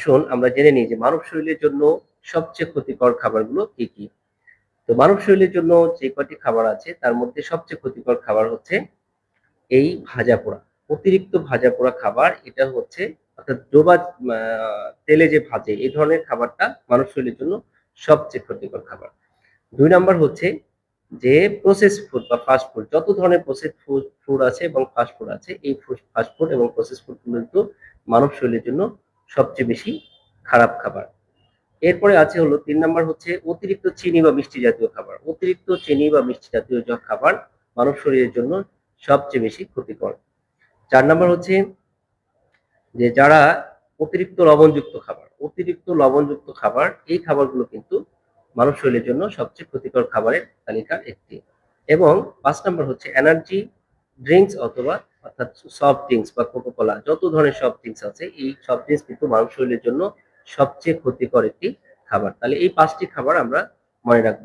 আসুন আমরা জেনে নিই যে মানব শরীরের জন্য সবচেয়ে ক্ষতিকর খাবারগুলো কি কি। তো মানব শরীরের জন্য যে কয়টি খাবার আছে তার মধ্যে সবচেয়ে ক্ষতিকর খাবার হচ্ছে এই ভাজা পোড়া। অতিরিক্ত ভাজা পোড়া খাবার, এটা হচ্ছে অর্থাৎ ডোবা আ তেলে যে ভাজে এই ধরনের খাবারটা মানব শরীরের জন্য সবচেয়ে ক্ষতিকর খাবার। ২ নাম্বার হচ্ছে যে প্রসেসড ফুড বা ফাস্ট ফুড, যত ধরনের প্রসেসড ফুড আছে এবং ফাস্ট ফুড আছে, এই ফাস্ট ফুড এবং প্রসেসড ফুড গুলো কিন্তু মানব শরীরের জন্য সবচেয়ে বেশি খারাপ খাবার। এরপরে আছে হলো ৩ নাম্বার হচ্ছে অতিরিক্ত চিনি বা মিষ্টি জাতীয় খাবার। অতিরিক্ত চিনি বা মিষ্টি জাতীয় খাবার মানব শরীরের জন্য সবচেয়ে বেশি ক্ষতিকর। ৪ নাম্বার হচ্ছে যে যারা অতিরিক্ত লবণযুক্ত খাবার, অতিরিক্ত লবণযুক্ত খাবার, এই খাবারগুলো কিন্তু মানব শরীরের জন্য সবচেয়ে ক্ষতিকর খাবারের তালিকার একটি। এবং ৫ নাম্বার হচ্ছে এনার্জি ড্রিংকস অথবা অর্থাৎ সফট ড্রিংকস বা কোকা-কোলা, যত ধরনের সফট ড্রিংকস আছে এই সফট ড্রিংকস কিন্তু মানব শরীরের জন্য সবচেয়ে ক্ষতিকর একটি খাবার। তাহলে এই ৫ টি খাবার আমরা মনে রাখবো।